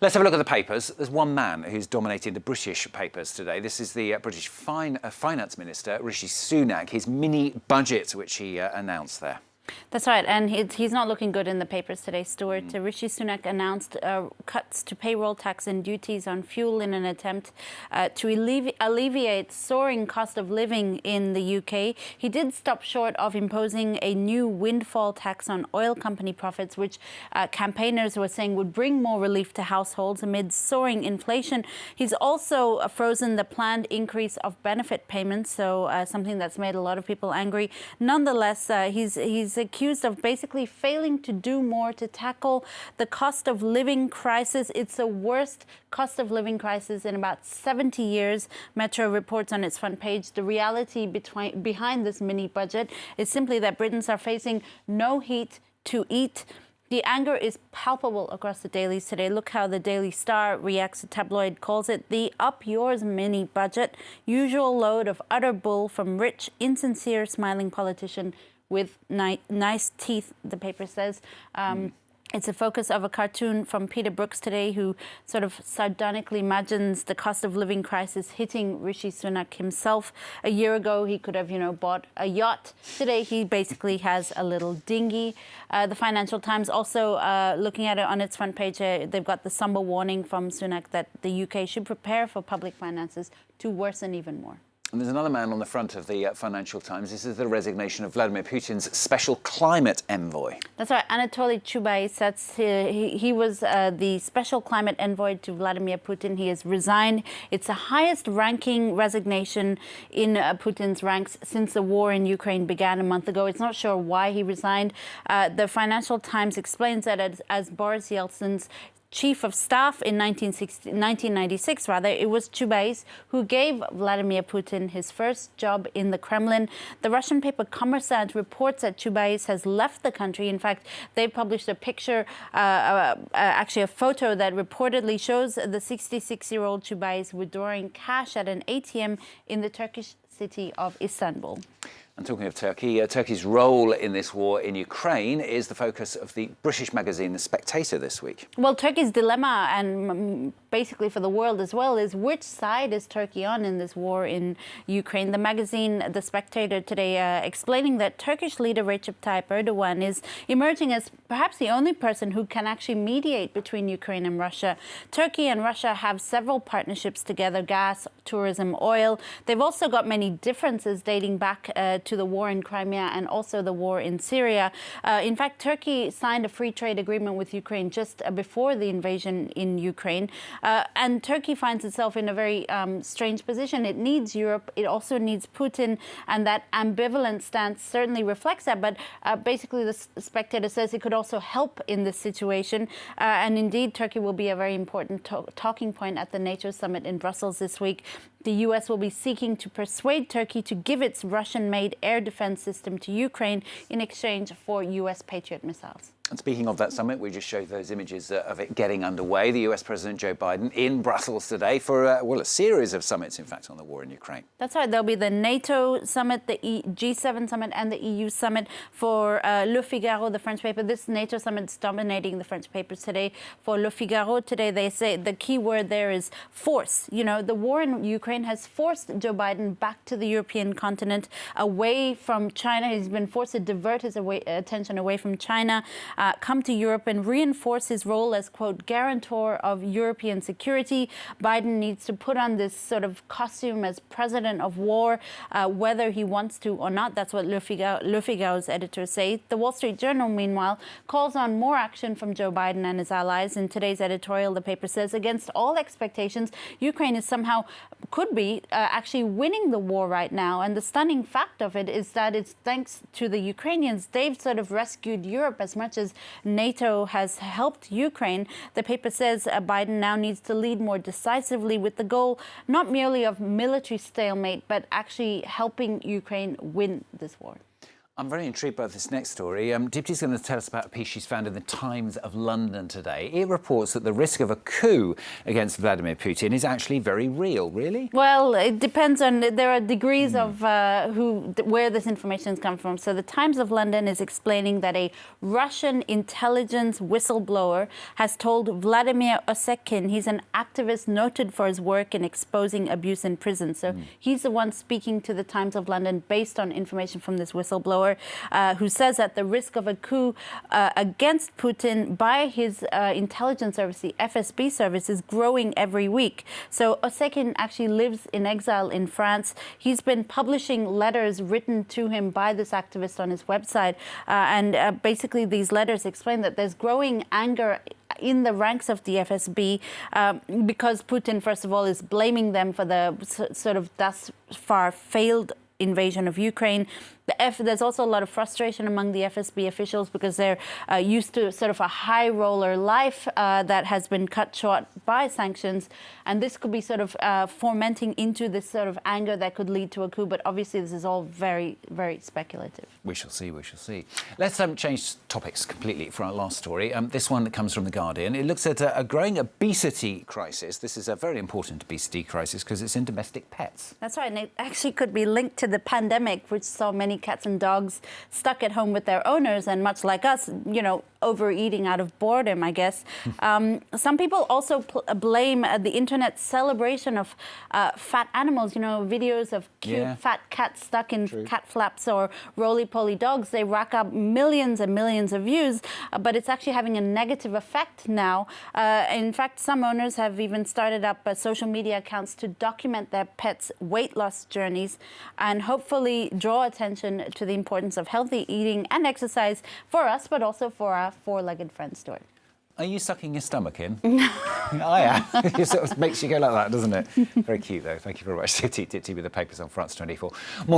Let's have a look at the papers. There's one man who's dominating the British papers today. This is the British Finance Minister, Rishi Sunak, his mini budget, which he announced there. That's right, and he's not looking good in the papers today, Stuart. Rishi Sunak announced cuts to payroll tax and duties on fuel in an attempt to alleviate soaring cost of living in the UK. He did stop short of imposing a new windfall tax on oil company profits, which campaigners were saying would bring more relief to households amid soaring inflation. He's also frozen the planned increase of benefit payments, so something that's made a lot of people angry. Nonetheless, he's accused of basically failing to do more to tackle the cost of living crisis. It's the worst cost of living crisis in about 70 years, Metro reports on its front page. The reality behind this mini budget is simply that Britons are facing no heat to eat. The anger is palpable across the dailies today. Look how the Daily Star reacts. The tabloid calls it the up yours mini budget. Usual load of utter bull from rich, insincere, smiling politician with nice teeth, the paper says. It's a focus of a cartoon from Peter Brooks today, who sort of sardonically imagines the cost of living crisis hitting Rishi Sunak himself. A year ago, he could have, bought a yacht. Today, he basically has a little dinghy. The Financial Times also looking at it on its front page. They've got the somber warning from Sunak that the UK should prepare for public finances to worsen even more. And there's another man on the front of the Financial Times. This is the resignation of Vladimir Putin's special climate envoy. That's right. Anatoly Chubais, he was the special climate envoy to Vladimir Putin. He has resigned. It's the highest ranking resignation in Putin's ranks since the war in Ukraine began a month ago. It's not sure why he resigned. The Financial Times explains that as Boris Yeltsin's Chief of Staff in 1996, it was Chubais who gave Vladimir Putin his first job in the Kremlin. The Russian paper Kommersant reports that Chubais has left the country. In fact, they published a picture, actually a photo that reportedly shows the 66-year-old Chubais withdrawing cash at an ATM in the Turkish city of Istanbul. And talking of Turkey, Turkey's role in this war in Ukraine is the focus of the British magazine The Spectator this week. Well, Turkey's dilemma, and basically for the world as well, is which side is Turkey on in this war in Ukraine? The magazine The Spectator today explaining that Turkish leader Recep Tayyip Erdogan is emerging as perhaps the only person who can actually mediate between Ukraine and Russia. Turkey and Russia have several partnerships together: gas, tourism, oil. They've also got many differences dating back to the war in Crimea and also the war in Syria. In fact, Turkey signed a free trade agreement with Ukraine just before the invasion in Ukraine. And Turkey finds itself in a very strange position. It needs Europe. It also needs Putin. And that ambivalent stance certainly reflects that. But basically, the Spectator says it could also help in this situation. And indeed, Turkey will be a very important talking point at the NATO summit in Brussels this week. The U.S. will be seeking to persuade Turkey to give its Russian-made air defense system to Ukraine in exchange for U.S. Patriot missiles. And speaking of that summit, we just showed those images of it getting underway. The US President Joe Biden in Brussels today for, a series of summits, in fact, on the war in Ukraine. That's right. There'll be the NATO summit, the G7 summit, and the EU summit. For Le Figaro, the French paper, this NATO summit is dominating the French papers today. For Le Figaro today, they say the key word there is force. The war in Ukraine has forced Joe Biden back to the European continent, away from China. He's been forced to divert his attention away from China. Come to Europe and reinforce his role as, quote, guarantor of European security. Biden needs to put on this sort of costume as president of war, whether he wants to or not. That's what Le Figaro's editors say. The Wall Street Journal, meanwhile, calls on more action from Joe Biden and his allies. In today's editorial, the paper says, against all expectations, Ukraine is could be actually winning the war right now. And the stunning fact of it is that it's thanks to the Ukrainians. They've sort of rescued Europe as much as NATO has helped Ukraine. The paper says Biden now needs to lead more decisively with the goal not merely of military stalemate, but actually helping Ukraine win this war. I'm very intrigued by this next story. Dipti's going to tell us about a piece she's found in the Times of London today. It reports that the risk of a coup against Vladimir Putin is actually very real. Really? Well, it depends on, there are degrees of where this information comes from. So the Times of London is explaining that a Russian intelligence whistleblower has told Vladimir Osekin, he's an activist noted for his work in exposing abuse in prison. So he's the one speaking to the Times of London based on information from this whistleblower. Who says that the risk of a coup against Putin by his intelligence service, the FSB service, is growing every week. So Osekin actually lives in exile in France. He's been publishing letters written to him by this activist on his website. And basically these letters explain that there's growing anger in the ranks of the FSB because Putin, first of all, is blaming them for the sort of thus far failed invasion of Ukraine. There's also a lot of frustration among the FSB officials because they're used to sort of a high roller life that has been cut short by sanctions. And this could be sort of fomenting into this sort of anger that could lead to a coup. But obviously, this is all very, very speculative. We shall see, we shall see. Let's change topics completely for our last story. This one comes from The Guardian. It looks at a growing obesity crisis. This is a very important obesity crisis because it's in domestic pets. That's right. And it actually could be linked to the pandemic, which saw many cats and dogs stuck at home with their owners and, much like us, you know, overeating out of boredom, I guess. Some people also blame the internet's celebration of fat animals, you know, videos of cute fat cats stuck in cat flaps or roly-poly dogs. They rack up millions and millions of views, but it's actually having a negative effect now. In fact, some owners have even started up social media accounts to document their pets' weight loss journeys and hopefully draw attention to the importance of healthy eating and exercise for us, but also for our four-legged friend, Stuart. Are you sucking your stomach in? I am. It sort of makes you go like that, doesn't it? Very cute, though. Thank you very much, Dipti with the papers on France 24. Morning.